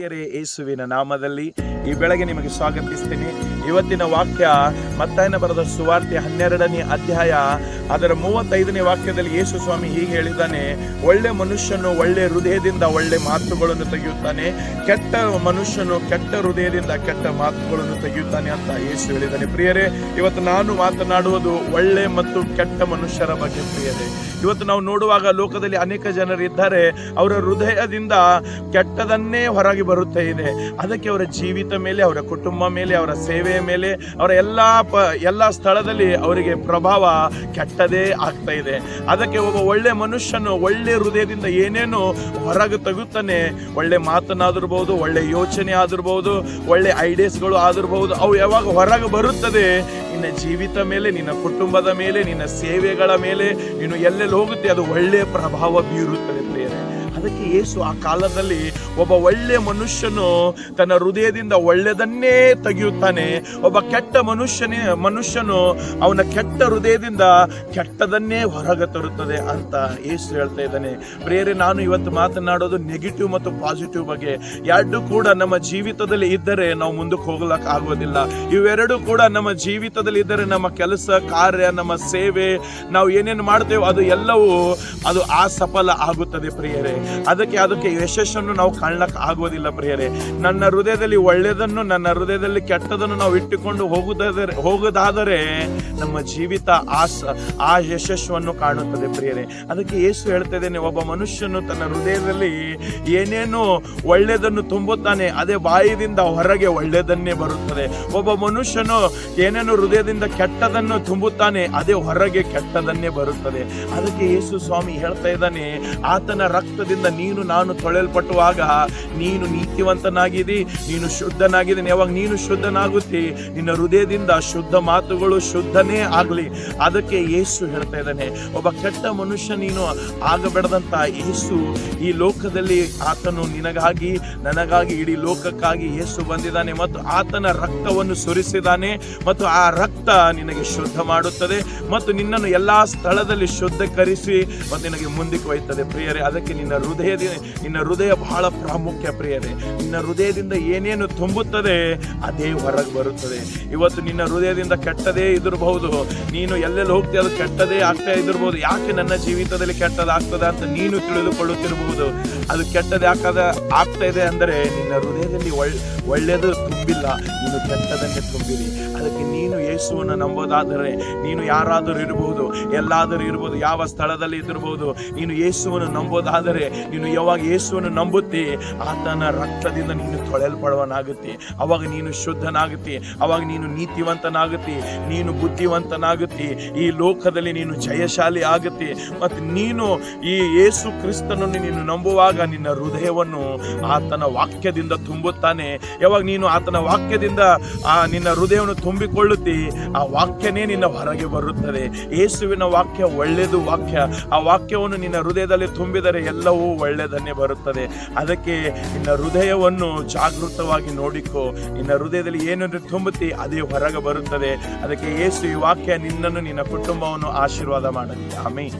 ಯೇಸುವಿನ ನಾಮದಲ್ಲಿ ಈ ಬೆಳಗ್ಗೆ ನಿಮಗೆ ಸ್ವಾಗತಿಸ್ತೇನೆ. ಇವತ್ತಿನ ವಾಕ್ಯ ಮತ್ತಾಯನ ಬರೆದ ಸುವಾರ್ತೆ 12ನೇ ಅಧ್ಯಾಯ ಅದರ 35ನೇ ವಾಕ್ಯದಲ್ಲಿ ಯೇಸು ಸ್ವಾಮಿ ಹೀಗೆ ಹೇಳಿದ್ದಾನೆ, ಒಳ್ಳೆ ಮನುಷ್ಯನು ಒಳ್ಳೆ ಹೃದಯದಿಂದ ಒಳ್ಳೆ ಮಾತುಗಳನ್ನು ತೆಗೆಯುತ್ತಾನೆ, ಕೆಟ್ಟ ಮನುಷ್ಯನು ಕೆಟ್ಟ ಹೃದಯದಿಂದ ಕೆಟ್ಟ ಮಾತುಗಳನ್ನು ತೆಗೆಯುತ್ತಾನೆ ಅಂತ ಯೇಸು ಹೇಳಿದ್ದಾನೆ. ಪ್ರಿಯರೇ, ಇವತ್ತು ನಾನು ಮಾತನಾಡುವುದು ಒಳ್ಳೆ ಮತ್ತು ಕೆಟ್ಟ ಮನುಷ್ಯರ ಬಗ್ಗೆ. ಪ್ರಿಯರೇ, ಇವತ್ತು ನಾವು ನೋಡುವಾಗ ಲೋಕದಲ್ಲಿ ಅನೇಕ ಜನರು ಇದ್ದಾರೆ, ಅವರ ಹೃದಯದಿಂದ ಕೆಟ್ಟದನ್ನೇ ಹೊರಗೆ ಬರುತ್ತೆ ಇದೆ. ಅದಕ್ಕೆ ಅವರ ಜೀವಿತ ಮೇಲೆ, ಅವರ ಕುಟುಂಬ ಮೇಲೆ, ಅವರ ಸೇವೆಯ ಮೇಲೆ, ಅವರ ಎಲ್ಲ ಸ್ಥಳದಲ್ಲಿ ಅವರಿಗೆ ಪ್ರಭಾವ ಕೆಟ್ಟದೇ ಆಗ್ತಾ ಇದೆ. ಅದಕ್ಕೆ ಒಬ್ಬ ಒಳ್ಳೆ ಮನುಷ್ಯನು ಒಳ್ಳೆ ಹೃದಯದಿಂದ ಏನೇನು ಹೊರಗೆ ತೆಗುತ್ತಾನೆ, ಒಳ್ಳೆ ಮಾತನಾದಿರ್ಬೋದು, ಒಳ್ಳೆ ಯೋಚನೆ ಆಗಿರ್ಬೋದು, ಒಳ್ಳೆ ಐಡಿಯಾಸ್ಗಳು ಆಗಿರ್ಬೋದು, ಅವು ಯಾವಾಗ ಹೊರಗೆ ಬರುತ್ತದೆ ನಿನ್ನ ಜೀವಿತ ಮೇಲೆ, ನಿನ್ನ ಕುಟುಂಬದ ಮೇಲೆ, ನಿನ್ನ ಸೇವೆಗಳ ಮೇಲೆ, ನೀನು ಎಲ್ಲೆಲ್ಲಿ ಹೋಗುತ್ತೆ ಅದು ಒಳ್ಳೆಯ ಪ್ರಭಾವ ಬೀರುತ್ತದೆ. ಪ್ರಿಯರೇ, ಅದಕ್ಕೆ ಯೇಸು ಆ ಕಾಲದಲ್ಲಿ ಒಬ್ಬ ಒಳ್ಳೆ ಮನುಷ್ಯನು ತನ್ನ ಹೃದಯದಿಂದ ಒಳ್ಳೆಯದನ್ನೇ ತೆಗೆಯುತ್ತಾನೆ, ಒಬ್ಬ ಕೆಟ್ಟ ಮನುಷ್ಯನು ಅವನ ಕೆಟ್ಟ ಹೃದಯದಿಂದ ಕೆಟ್ಟದನ್ನೇ ಹೊರಗೆ ತರುತ್ತದೆ ಅಂತ ಯೇಸು ಹೇಳ್ತಾ ಇದ್ದಾನೆ. ಪ್ರಿಯರೇ, ನಾನು ಇವತ್ತು ಮಾತನಾಡೋದು ನೆಗೆಟಿವ್ ಮತ್ತು ಪಾಸಿಟಿವ್ ಬಗ್ಗೆ. ಎರಡು ಕೂಡ ನಮ್ಮ ಜೀವಿತದಲ್ಲಿ ಇದ್ದರೆ ನಾವು ಮುಂದಕ್ಕೆ ಹೋಗ್ಲಕ್ಕೆ ಆಗೋದಿಲ್ಲ. ಇವೆರಡು ಕೂಡ ನಮ್ಮ ಜೀವಿತದಲ್ಲಿ ಇದ್ದರೆ ನಮ್ಮ ಕೆಲಸ ಕಾರ್ಯ, ನಮ್ಮ ಸೇವೆ, ನಾವು ಏನೇನು ಮಾಡ್ತೇವೆ ಅದು ಎಲ್ಲವೂ ಅದು ಸಫಲ ಆಗುತ್ತದೆ. ಪ್ರಿಯರೇ, ಅದಕ್ಕೆ ಯಶಸ್ಸನ್ನು ನಾವು ಕಾಣ್ಲಕ್ಕೆ ಆಗೋದಿಲ್ಲ. ಪ್ರಿಯರೇ, ನನ್ನ ಹೃದಯದಲ್ಲಿ ಒಳ್ಳೆಯದನ್ನು, ನನ್ನ ಹೃದಯದಲ್ಲಿ ಕೆಟ್ಟದನ್ನು ನಾವು ಇಟ್ಟುಕೊಂಡು ಹೋಗೋದಾದರೆ ನಮ್ಮ ಜೀವಿತ ಆ ಯಶಸ್ಸನ್ನು ಕಾಣುತ್ತದೆ. ಪ್ರಿಯರೇ, ಅದಕ್ಕೆ ಯೇಸು ಹೇಳ್ತಾ ಇದ್ದೇನೆ, ಒಬ್ಬ ಮನುಷ್ಯನು ತನ್ನ ಹೃದಯದಲ್ಲಿ ಏನೇನು ಒಳ್ಳೆಯದನ್ನು ತುಂಬುತ್ತಾನೆ ಅದೇ ಬಾಯಿದಿಂದ ಹೊರಗೆ ಒಳ್ಳೆಯದನ್ನೇ ಬರುತ್ತದೆ. ಒಬ್ಬ ಮನುಷ್ಯನು ಏನೇನು ಹೃದಯದಿಂದ ಕೆಟ್ಟದನ್ನು ತುಂಬುತ್ತಾನೆ ಅದೇ ಹೊರಗೆ ಕೆಟ್ಟದನ್ನೇ ಬರುತ್ತದೆ. ಅದಕ್ಕೆ ಯೇಸು ಸ್ವಾಮಿ ಹೇಳ್ತಾ ಇದ್ದಾನೆ, ಆತನ ರಕ್ತದಿಂದ ನೀನು ನಾನು ತೊಳೆಯಲ್ಪಟ್ಟುವಾಗ ನೀನು ನೀತಿವಂತನಾಗಿದ್ದಿ, ನೀನು ಶುದ್ಧನಾಗಿದ್ದೀನಿ. ಯಾವಾಗ ನೀನು ಶುದ್ಧನಾಗುತ್ತಿ, ನಿನ್ನ ಹೃದಯದಿಂದ ಶುದ್ಧ ಮಾತುಗಳು ಶುದ್ಧನೇ ಆಗಲಿ. ಅದಕ್ಕೆ ಯೇಸು ಹೇಳ್ತಾ ಇದ್ದಾನೆ, ಒಬ್ಬ ಕೆಟ್ಟ ಮನುಷ್ಯ ನೀನು ಆಗಬೇಡದಂತ ಯೇಸು ಈ ಲೋಕದಲ್ಲಿ ಆತನು ನಿನಗಾಗಿ, ನನಗಾಗಿ, ಇಡೀ ಲೋಕಕ್ಕಾಗಿ ಯೇಸು ಬಂದಿದ್ದಾನೆ ಮತ್ತು ಆತನ ರಕ್ತವನ್ನು ಸುರಿಸಿದ್ದಾನೆ ಮತ್ತು ಆ ರಕ್ತ ನಿನಗೆ ಶುದ್ಧ ಮಾಡುತ್ತದೆ ಮತ್ತು ನಿನ್ನನ್ನು ಎಲ್ಲಾ ಸ್ಥಳದಲ್ಲಿ ಶುದ್ಧೀಕರಿಸಿ ಮತ್ತು ನಿನಗೆ ಮುಂದಕ್ಕೆ ಒಯ್ತದೆ. ಪ್ರಿಯರೇ, ಅದಕ್ಕೆ ನಿನ್ನ ಹೃದಯ ಬಹಳ ಪ್ರಾಮುಖ್ಯ. ಪ್ರಿಯರೇ, ನಿನ್ನ ಹೃದಯದಿಂದ ಏನೇನು ತುಂಬುತ್ತದೆ ಅದೇ ಹೊರಗೆ ಬರುತ್ತದೆ. ಇವತ್ತು ನಿನ್ನ ಹೃದಯದಿಂದ ಕೆಟ್ಟದೇ ಇದಿರಬಹುದು, ನೀನು ಎಲ್ಲೆಲ್ಲಿ ಹೋಗ್ತೀಯ ಅದು ಕೆಟ್ಟದೇ ಆಗ್ತಾ ಇದಿರಬಹುದು. ಯಾಕೆ ನನ್ನ ಜೀವಿತದಲ್ಲಿ ಕೆಟ್ಟದಾಗ್ತದೆ ಅಂತ ನೀನು ತಿಳಿದುಕೊಳ್ಳುತ್ತಿರಬಹುದು. ಅದು ಕೆಟ್ಟದೇ ಆಗ್ತಾ ಇದೆ ಅಂದರೆ ನಿನ್ನ ಹೃದಯದಲ್ಲಿ ಒಳ್ಳೆಯದು ತುಂಬಿಲ್ಲ, ನೀನು ಕೆಟ್ಟದನ್ನೇ ತುಂಬಿರಿ. ಅದಕ್ಕೆ ನೀನು ಯೇಸುವನ್ನು ನಂಬೋದಾದರೆ, ನೀನು ಯಾರಾದರೂ ಇರಬಹುದು, ಎಲ್ಲಾದರೂ ಇರಬಹುದು, ಯಾವ ಸ್ಥಳದಲ್ಲಿ ಇದಿರಬಹುದು, ನೀನು ಯೇಸುವನ್ನು ನಂಬೋದಾದರೆ, ನೀನು ಯಾವಾಗ ಯೇಸುವನ್ನು ನಂಬುತ್ತಿ ಆತನ ರಕ್ತದಿಂದ ನೀನು ತೊಳೆಯಲ್ಪಡುವನಾಗುತ್ತಿ. ಅವಾಗ ನೀನು ಶುದ್ಧನಾಗುತ್ತಿ, ಅವಾಗ ನೀನು ನೀತಿವಂತನಾಗುತ್ತಿ, ನೀನು ಬುದ್ಧಿವಂತನಾಗುತ್ತಿ, ಈ ಲೋಕದಲ್ಲಿ ನೀನು ಜಯಶಾಲಿ ಆಗುತ್ತಿ. ಮತ್ತು ನೀನು ಈ ಯೇಸು ಕ್ರಿಸ್ತನನ್ನು ನೀನು ನಂಬುವಾಗ ನಿನ್ನ ಹೃದಯವನ್ನು ಆತನ ವಾಕ್ಯದಿಂದ ತುಂಬುತ್ತಾನೆ. ಯಾವಾಗ ನೀನು ಆತನ ವಾಕ್ಯದಿಂದ ನಿನ್ನ ಹೃದಯವನ್ನು ತುಂಬಿಕೊಳ್ಳುತ್ತಿ, ಆ ವಾಕ್ಯನೇ ನಿನ್ನ ಹೊರಗೆ ಬರುತ್ತದೆ. ಯೇಸುವಿನ ವಾಕ್ಯ ಒಳ್ಳೆಯದು ವಾಕ್ಯ. ಆ ವಾಕ್ಯವನ್ನು ನಿನ್ನ ಹೃದಯದಲ್ಲಿ ತುಂಬಿದರೆ ಎಲ್ಲವೂ ಒಳ್ಳೆಯದನ್ನೇ ಬರುತ್ತದೆ. ಅದಕ್ಕೆ ನಿನ್ನ ಹೃದಯವನ್ನು ಜಾಗೃತವಾಗಿ ನೋಡಿಕೋ. ನಿನ್ನ ಹೃದಯದಲ್ಲಿ ಏನನ್ನು ತುಂಬುತ್ತಿ ಅದೇ ಹೊರಗೆ ಬರುತ್ತದೆ. ಅದಕ್ಕೆ ಯೇಸು ಈ ವಾಕ್ಯ ನಿನ್ನನ್ನು, ನಿನ್ನ ಕುಟುಂಬವನ್ನು ಆಶೀರ್ವಾದ ಮಾಡಲಿ. ಆಮೆನ್.